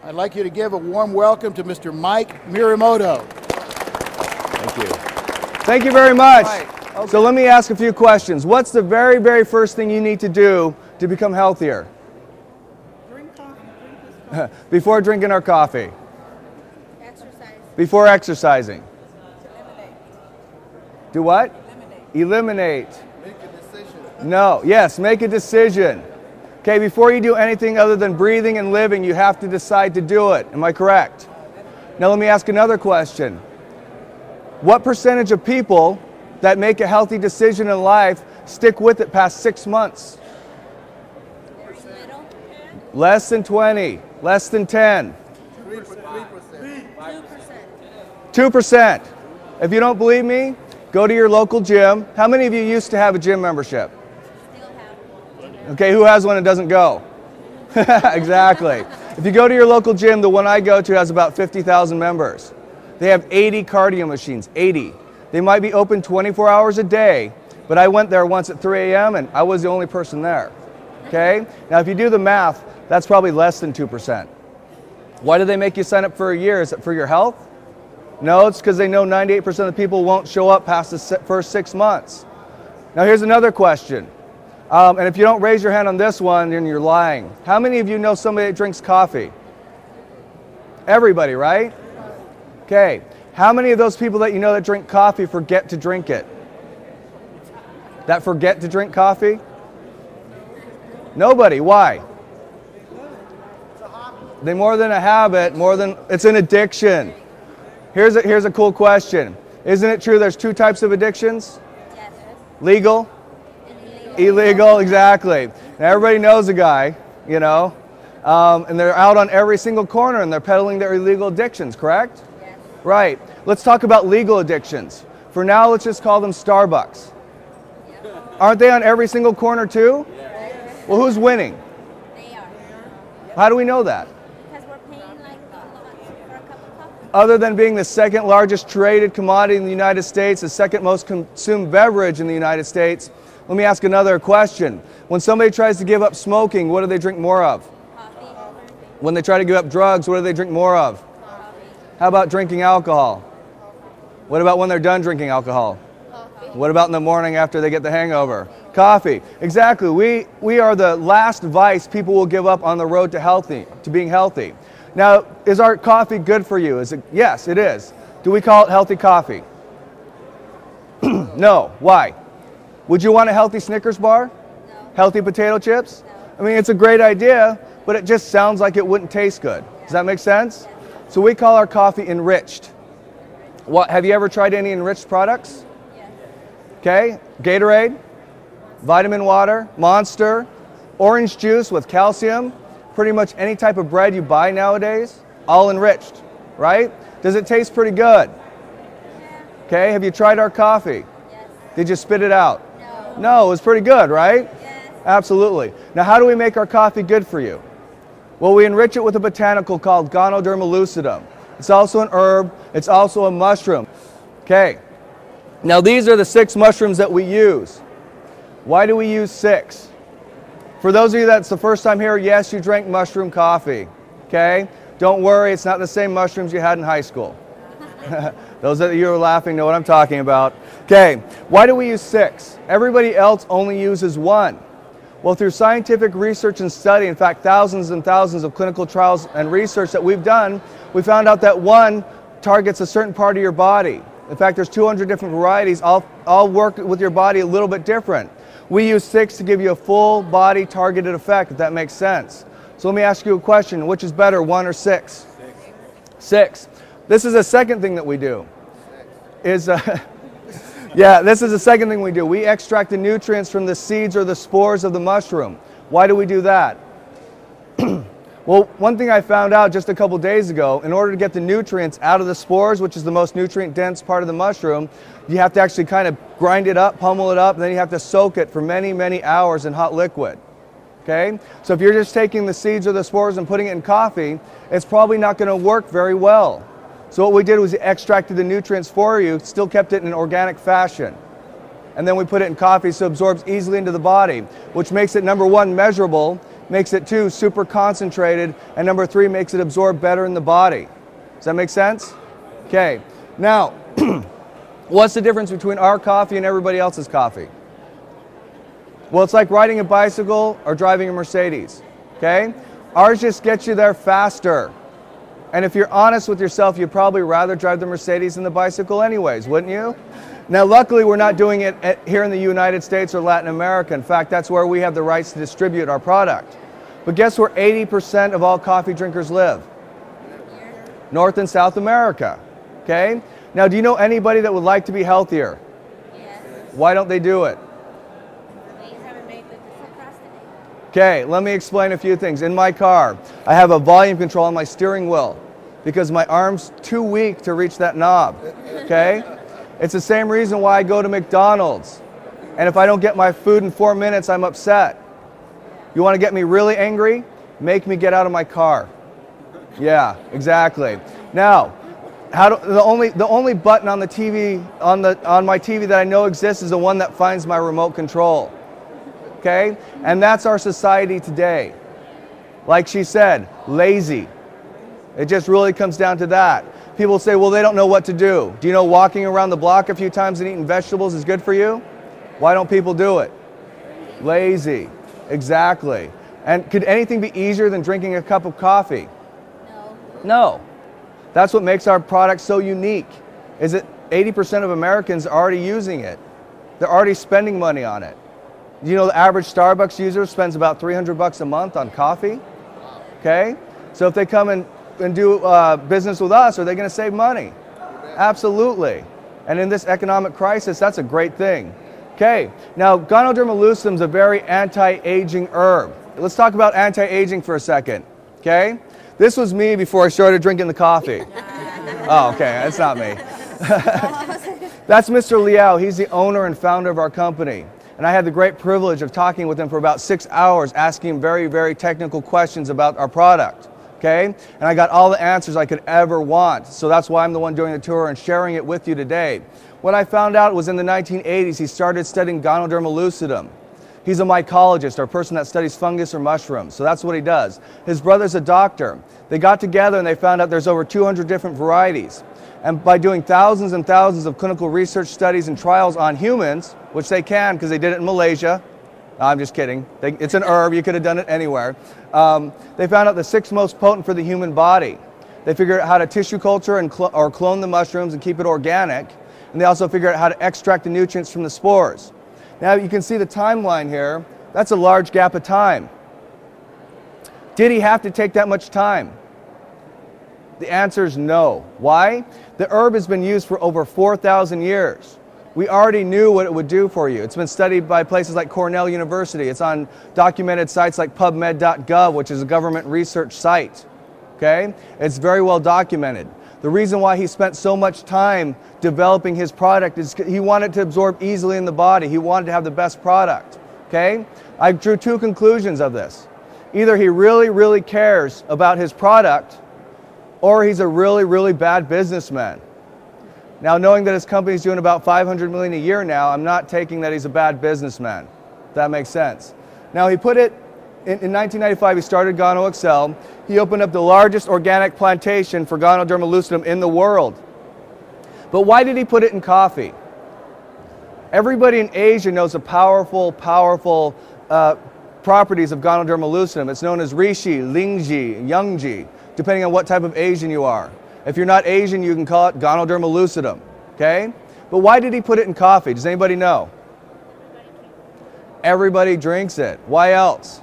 I'd like you to give a warm welcome to Mr. Mike Miramoto. Thank you. Thank you very much. Right. Okay. So let me ask a few questions. What's the very, very first thing you need to do to become healthier? Drink coffee. Drink this coffee. Before drinking our coffee? Exercise. Before exercising? Eliminate. Do what? Eliminate. Eliminate. Make a decision. No. Yes, make a decision. Okay, before you do anything other than breathing and living, you have to decide to do it. Am I correct? Now let me ask another question. What percentage of people that make a healthy decision in life stick with it past 6 months? Less than 20, less than 10. 2%. If you don't believe me, go to your local gym. How many of you used to have a gym membership? Okay, who has one and doesn't go? Exactly. If you go to your local gym, the one I go to has about 50,000 members. They have 80 cardio machines, 80. They might be open 24 hours a day, but I went there once at 3 a.m. and I was the only person there. Okay? Now if you do the math, that's probably less than 2%. Why do they make you sign up for a year? Is it for your health? No, it's because they know 98% of the people won't show up past the first 6 months. Now here's another question. And if you don't raise your hand on this one, then you're lying. How many of you know somebody that drinks coffee? Everybody, right? Okay. How many of those people that you know that drink coffee forget to drink it? That forget to drink coffee? Nobody. Why? They more than a habit, it's an addiction. Here's a cool question. Isn't it true there's 2 types of addictions? Yes. Legal? Illegal, exactly. Now everybody knows a guy, you know, and they're out on every single corner and they're peddling their illegal addictions, correct? Yes. Right. Let's talk about legal addictions. For now, let's just call them Starbucks. Aren't they on every single corner too? Yes. Well, who's winning? They are. How do we know that? Because we're paying like a lot for a cup of coffee. Other than being the second largest traded commodity in the United States, the second most consumed beverage in the United States, let me ask another question. When somebody tries to give up smoking, what do they drink more of? Coffee. When they try to give up drugs, what do they drink more of? Coffee. How about drinking alcohol? What about when they're done drinking alcohol? Coffee. What about in the morning after they get the hangover? Coffee. Exactly. We are the last vice people will give up on the road to being healthy. Now, is our coffee good for you? Yes, it is. Do we call it healthy coffee? No. Why? Would you want a healthy Snickers bar? No. Healthy potato chips? No. I mean, it's a great idea, but it just sounds like it wouldn't taste good. Does that make sense? So we call our coffee enriched. Have you ever tried any enriched products? Yes. Okay, Gatorade, vitamin water, Monster, orange juice with calcium, pretty much any type of bread you buy nowadays, all enriched, right? Does it taste pretty good? Yeah. Okay, have you tried our coffee? Yes. Did you spit it out? No. No, it was pretty good, right? Yes. Absolutely. Now, how do we make our coffee good for you? Well, we enrich it with a botanical called Gano lucidum. It's also an herb. It's also a mushroom. Okay. Now, these are the 6 mushrooms that we use. Why do we use 6? For those of you that's the first time here, yes, you drank mushroom coffee. Okay? Don't worry, it's not the same mushrooms you had in high school. Those of you who are laughing know what I'm talking about. Okay, why do we use 6? Everybody else only uses 1. Well, through scientific research and study, in fact, thousands and thousands of clinical trials and research that we've done, we found out that 1 targets a certain part of your body. In fact, there's 200 different varieties, all work with your body a little bit different. We use 6 to give you a full body targeted effect, if that makes sense. So let me ask you a question. Which is better, 1 or 6? 6. This is the second thing that we do. This is the second thing we do. We extract the nutrients from the seeds or the spores of the mushroom. Why do we do that? Well, one thing I found out just a couple days ago, in order to get the nutrients out of the spores, which is the most nutrient-dense part of the mushroom, you have to actually kind of grind it up, pummel it up, and then you have to soak it for many, many hours in hot liquid. Okay? So if you're just taking the seeds or the spores and putting it in coffee, it's probably not going to work very well. So what we did was we extracted the nutrients for you, still kept it in an organic fashion. And then we put it in coffee so it absorbs easily into the body, which makes it, number one, measurable, makes it 2, super concentrated, and number 3, makes it absorb better in the body. Does that make sense? Okay, now, what's the difference between our coffee and everybody else's coffee? Well, it's like riding a bicycle or driving a Mercedes, okay? Ours just gets you there faster. And if you're honest with yourself, you'd probably rather drive the Mercedes than the bicycle anyways, wouldn't you? Now, luckily, we're not doing it here in the United States or Latin America. In fact, that's where we have the rights to distribute our product. But guess where 80% of all coffee drinkers live? North and South America, okay? Now, do you know anybody that would like to be healthier? Yes. Why don't they do it? They haven't made the procrastinate. Okay, let me explain a few things. In my car, I have a volume control on my steering wheel because my arm's too weak to reach that knob, okay? It's the same reason why I go to McDonald's. And if I don't get my food in 4 minutes, I'm upset. You want to get me really angry? Make me get out of my car. Yeah, exactly. Now, the only button on the TV on my TV that I know exists is the one that finds my remote control. Okay? And that's our society today. Like she said, lazy. It just really comes down to that. People say, well, they don't know what to do. Do you know walking around the block a few times and eating vegetables is good for you? Why don't people do it? Lazy. Exactly. And could anything be easier than drinking a cup of coffee? No. No. That's what makes our product so unique, is that 80% of Americans are already using it. They're already spending money on it. You know, the average Starbucks user spends about $300 a month on coffee. Okay? So if they come and do business with us, are they going to save money? Absolutely. And in this economic crisis, that's a great thing. Okay, now Ganoderma lucidum is a very anti-aging herb. Let's talk about anti-aging for a second. Okay, this was me before I started drinking the coffee. Oh, okay, that's not me. That's Mr. Liao. He's the owner and founder of our company. And I had the great privilege of talking with him for about 6 hours, asking him very, very technical questions about our product. Okay, and I got all the answers I could ever want. So that's why I'm the one doing the tour and sharing it with you today. What I found out was in the 1980s, he started studying Ganoderma lucidum. He's a mycologist, or a person that studies fungus or mushrooms. So that's what he does. His brother's a doctor. They got together and they found out there's over 200 different varieties. And by doing thousands and thousands of clinical research studies and trials on humans, which they can because they did it in Malaysia. No, I'm just kidding. It's an herb. You could have done it anywhere. They found out the 6 most potent for the human body. They figured out how to tissue culture and or clone the mushrooms and keep it organic. And they also figured out how to extract the nutrients from the spores. Now you can see the timeline here. That's a large gap of time. Did he have to take that much time? The answer is no. Why? The herb has been used for over 4,000 years. We already knew what it would do for you. It's been studied by places like Cornell University. It's on documented sites like PubMed.gov, which is a government research site. Okay? It's very well documented. The reason why he spent so much time developing his product is he wanted to absorb easily in the body. He wanted to have the best product. Okay? I drew 2 conclusions of this. Either he really, really cares about his product, or he's a really, really bad businessman. Now, knowing that his company's doing about $500 million a year now, I'm not taking that he's a bad businessman. If that makes sense. Now, he put it in 1995, he started Gano Excel. He opened up the largest organic plantation for Ganoderma lucidum in the world. But why did he put it in coffee? Everybody in Asia knows the powerful properties of Ganoderma lucidum. It's known as Reishi, Lingji, Yangji, depending on what type of Asian you are. If you're not Asian, you can call it Ganoderma lucidum. Okay? But why did he put it in coffee? Does anybody know? Everybody drinks it. Why else?